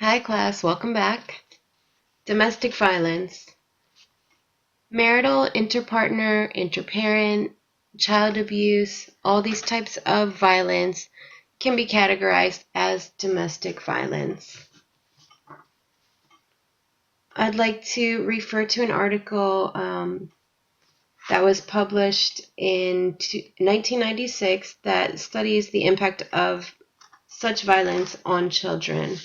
Hi class, welcome back. Domestic violence. Marital, interpartner, interparent, child abuse, all these types of violence can be categorized as domestic violence. I'd like to refer to an article that was published in 1996 that studies the impact of such violence on children.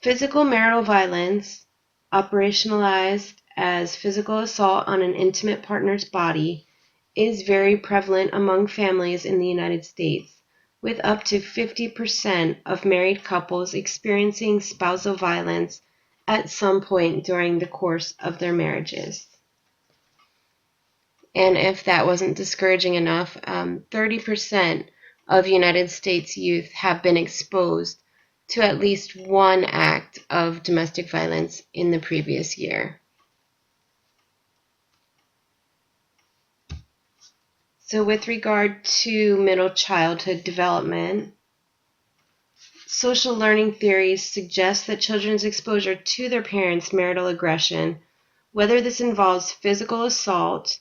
Physical marital violence, operationalized as physical assault on an intimate partner's body, is very prevalent among families in the United States, with up to 50% of married couples experiencing spousal violence at some point during the course of their marriages. And if that wasn't discouraging enough, 30% of United States youth have been exposed to at least one act of domestic violence in the previous year. So with regard to middle childhood development, social learning theories suggest that children's exposure to their parents' marital aggression, whether this involves physical assault,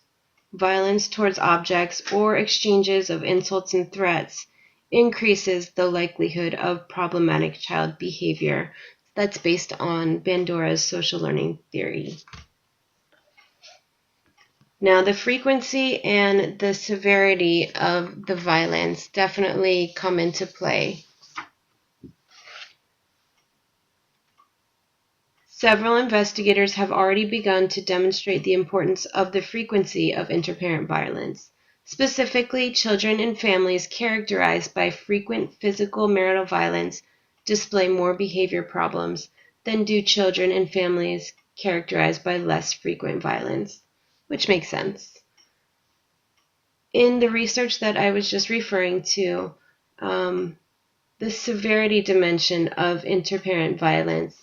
violence towards objects, or exchanges of insults and threats, increases the likelihood of problematic child behavior. That's based on Bandura's social learning theory. Now, the frequency and the severity of the violence definitely come into play. Several investigators have already begun to demonstrate the importance of the frequency of interparent violence. Specifically, children in families characterized by frequent physical marital violence display more behavior problems than do children in families characterized by less frequent violence, which makes sense. In the research that I was just referring to, the severity dimension of interparent violence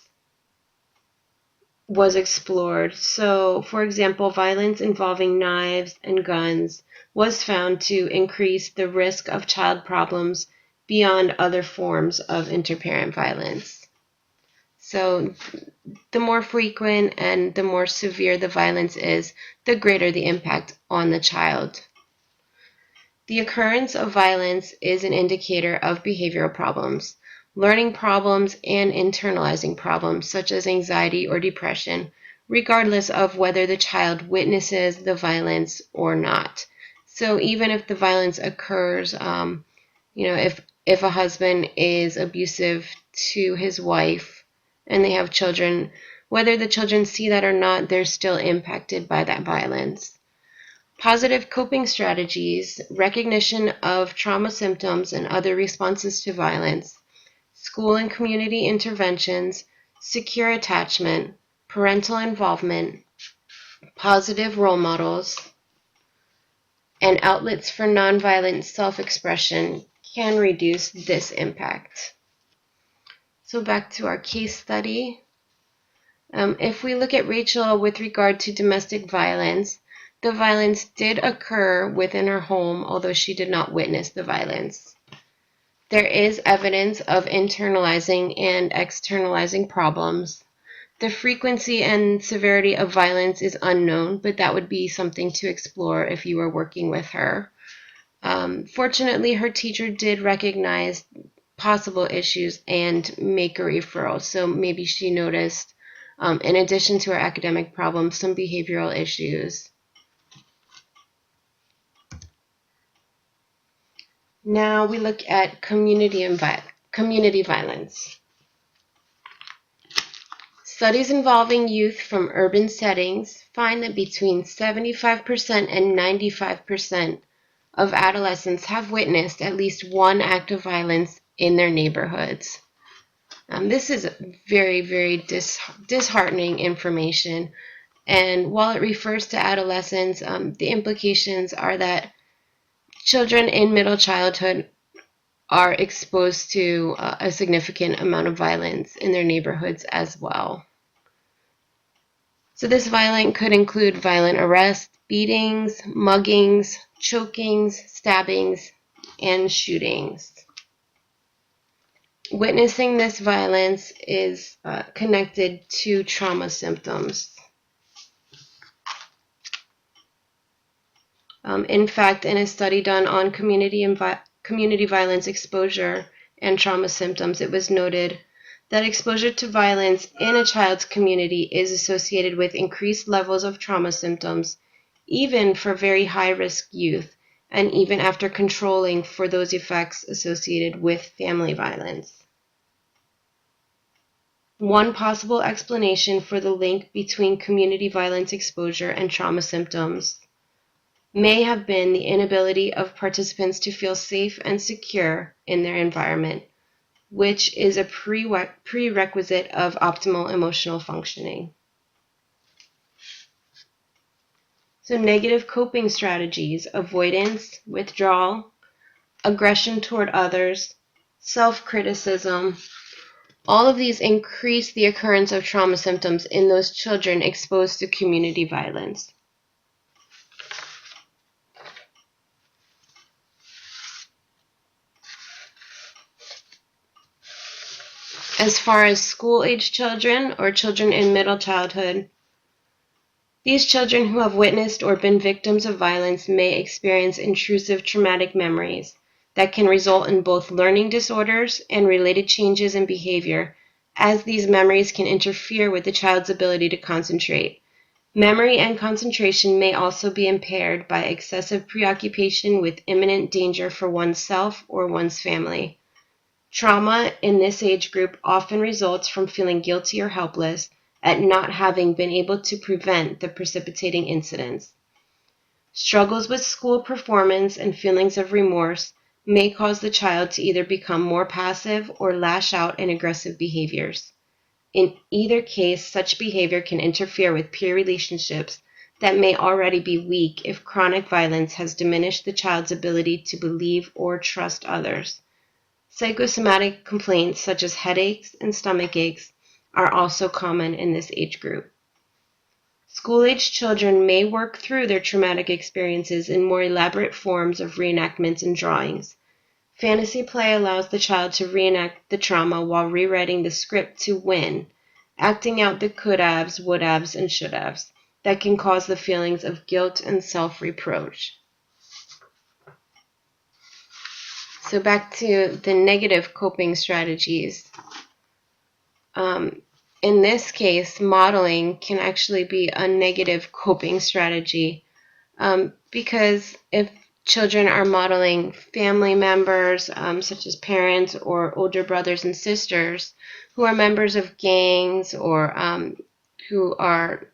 was explored. So, for example, violence involving knives and guns was found to increase the risk of child problems beyond other forms of interparent violence. So, the more frequent and the more severe the violence is, the greater the impact on the child. The occurrence of violence is an indicator of behavioral problems, learning problems, and internalizing problems such as anxiety or depression, regardless of whether the child witnesses the violence or not. So even if the violence occurs, if a husband is abusive to his wife and they have children, whether the children see that or not, they're still impacted by that violence. Positive coping strategies, recognition of trauma symptoms and other responses to violence, school and community interventions, secure attachment, parental involvement, positive role models, and outlets for nonviolent self-expression can reduce this impact. So back to our case study. If we look at Rachel with regard to domestic violence, the violence did occur within her home, although she did not witness the violence. There is evidence of internalizing and externalizing problems. The frequency and severity of violence is unknown, but that would be something to explore if you were working with her. Fortunately, her teacher did recognize possible issues and make a referral, so maybe she noticed, in addition to her academic problems, some behavioral issues. Now we look at community violence. Studies involving youth from urban settings find that between 75% and 95% of adolescents have witnessed at least one act of violence in their neighborhoods. This is very, very disheartening information, and while it refers to adolescents, the implications are that children in middle childhood are exposed to a significant amount of violence in their neighborhoods as well. So this violence could include violent arrests, beatings, muggings, chokings, stabbings, and shootings. Witnessing this violence is connected to trauma symptoms. In fact, in a study done on community violence exposure and trauma symptoms, it was noted that exposure to violence in a child's community is associated with increased levels of trauma symptoms, even for very high-risk youth, and even after controlling for those effects associated with family violence. One possible explanation for the link between community violence exposure and trauma symptoms may have been the inability of participants to feel safe and secure in their environment, which is a prerequisite of optimal emotional functioning. So negative coping strategies: avoidance, withdrawal, aggression toward others, self-criticism, all of these increase the occurrence of trauma symptoms in those children exposed to community violence. As far as school-age children or children in middle childhood, these children who have witnessed or been victims of violence may experience intrusive traumatic memories that can result in both learning disorders and related changes in behavior, as these memories can interfere with the child's ability to concentrate. Memory and concentration may also be impaired by excessive preoccupation with imminent danger for oneself or one's family. Trauma in this age group often results from feeling guilty or helpless at not having been able to prevent the precipitating incidents. Struggles with school performance and feelings of remorse may cause the child to either become more passive or lash out in aggressive behaviors. In either case, such behavior can interfere with peer relationships that may already be weak if chronic violence has diminished the child's ability to believe or trust others. Psychosomatic complaints such as headaches and stomach aches are also common in this age group. School-age children may work through their traumatic experiences in more elaborate forms of reenactments and drawings. Fantasy play allows the child to reenact the trauma while rewriting the script to win, acting out the could-haves, would-haves, and should-haves that can cause the feelings of guilt and self-reproach. So back to the negative coping strategies. In this case, modeling can actually be a negative coping strategy because if children are modeling family members, such as parents or older brothers and sisters, who are members of gangs or who are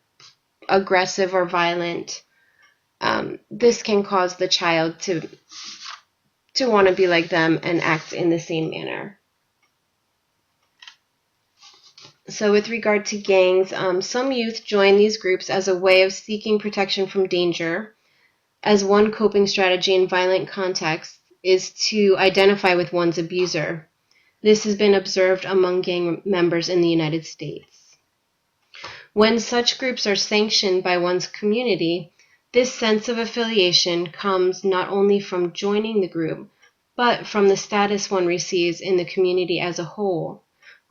aggressive or violent, this can cause the child to want to be like them and act in the same manner. So with regard to gangs, some youth join these groups as a way of seeking protection from danger, as one coping strategy in violent contexts is to identify with one's abuser. This has been observed among gang members in the United States. When such groups are sanctioned by one's community, this sense of affiliation comes not only from joining the group, but from the status one receives in the community as a whole.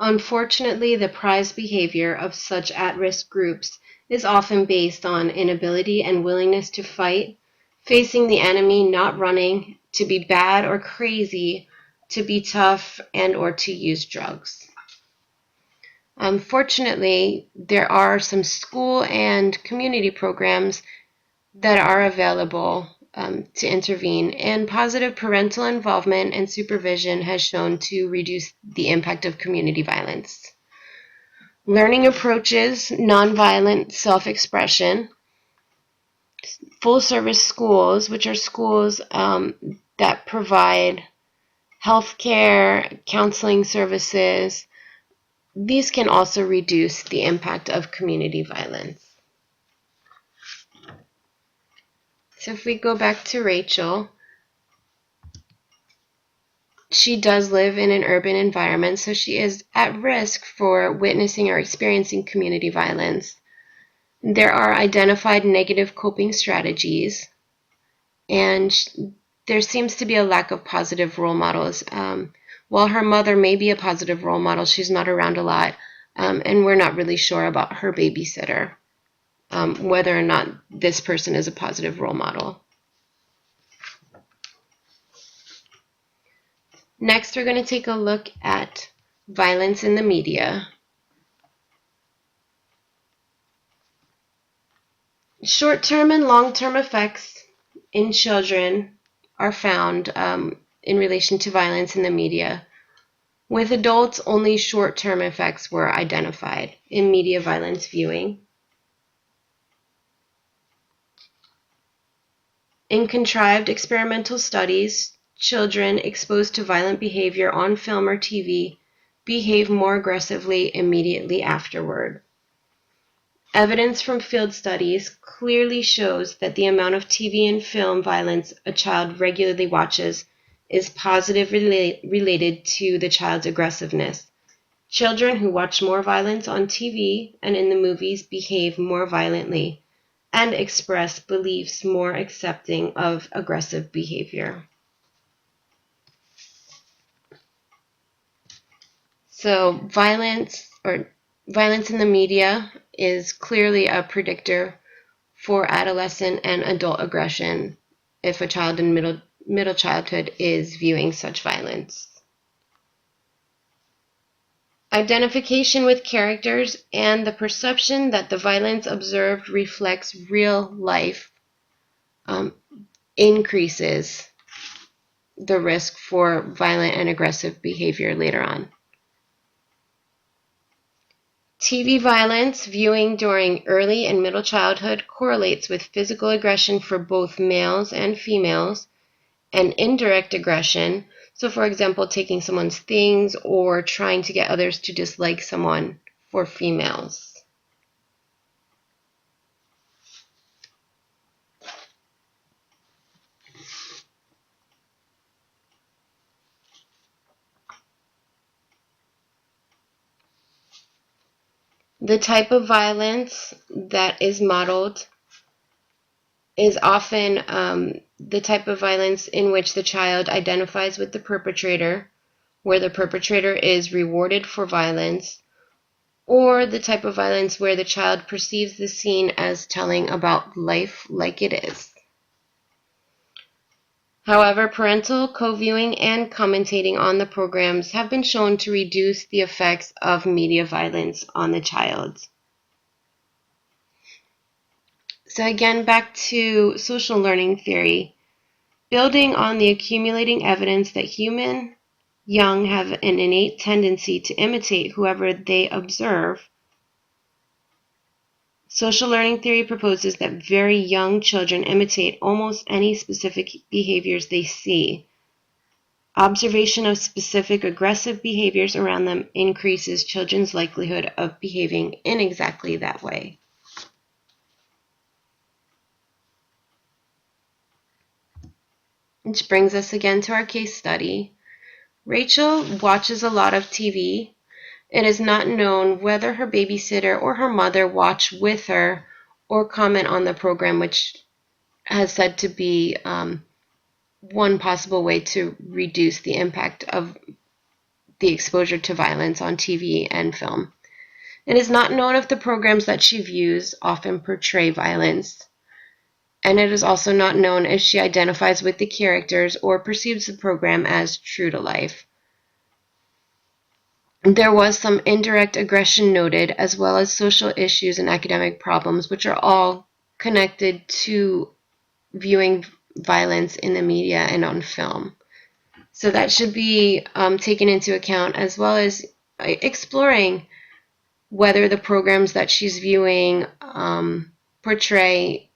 Unfortunately, the prized behavior of such at-risk groups is often based on inability and willingness to fight, facing the enemy, not running, to be bad or crazy, to be tough, and or to use drugs. Fortunately, there are some school and community programs that are available to intervene, and positive parental involvement and supervision has shown to reduce the impact of community violence. Learning approaches, nonviolent self-expression, full-service schools, which are schools that provide healthcare, counseling services, these can also reduce the impact of community violence. So if we go back to Rachel, she does live in an urban environment, so she is at risk for witnessing or experiencing community violence. There are identified negative coping strategies, and there seems to be a lack of positive role models. while her mother may be a positive role model, she's not around a lot, and we're not really sure about her babysitter, whether or not this person is a positive role model. Next, we're going to take a look at violence in the media. Short-term and long-term effects in children are found in relation to violence in the media. With adults, only short-term effects were identified in media violence viewing. In contrived experimental studies, children exposed to violent behavior on film or TV behave more aggressively immediately afterward. Evidence from field studies clearly shows that the amount of TV and film violence a child regularly watches is positively related to the child's aggressiveness. Children who watch more violence on TV and in the movies behave more violently and express beliefs more accepting of aggressive behavior. So violence in the media is clearly a predictor for adolescent and adult aggression if a child in middle childhood is viewing such violence. Identification with characters and the perception that the violence observed reflects real life increases the risk for violent and aggressive behavior later on. TV violence viewing during early and middle childhood correlates with physical aggression for both males and females, and indirect aggression, so for example, taking someone's things or trying to get others to dislike someone, for females. The type of violence that is modeled is often the type of violence in which the child identifies with the perpetrator, where the perpetrator is rewarded for violence, or the type of violence where the child perceives the scene as telling about life like it is. However, parental co-viewing and commentating on the programs have been shown to reduce the effects of media violence on the child. So again, back to social learning theory. Building on the accumulating evidence that human young have an innate tendency to imitate whoever they observe, social learning theory proposes that very young children imitate almost any specific behaviors they see. Observation of specific aggressive behaviors around them increases children's likelihood of behaving in exactly that way. Which brings us again to our case study. Rachel watches a lot of TV. It is not known whether her babysitter or her mother watch with her or comment on the program, which has said to be one possible way to reduce the impact of the exposure to violence on TV and film. It is not known if the programs that she views often portray violence, and it is also not known if she identifies with the characters or perceives the program as true to life. There was some indirect aggression noted, as well as social issues and academic problems, which are all connected to viewing violence in the media and on film. So that should be taken into account, as well as exploring whether the programs that she's viewing portray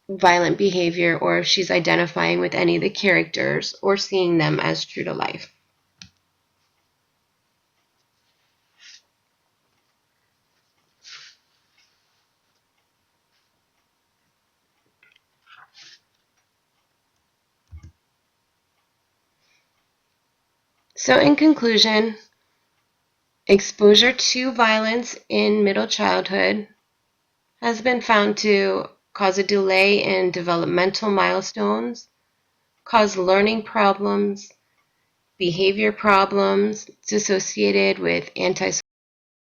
violent behavior, or if she's identifying with any of the characters or seeing them as true to life. So in conclusion, exposure to violence in middle childhood has been found to cause a delay in developmental milestones, cause learning problems, behavior problems associated with antisocial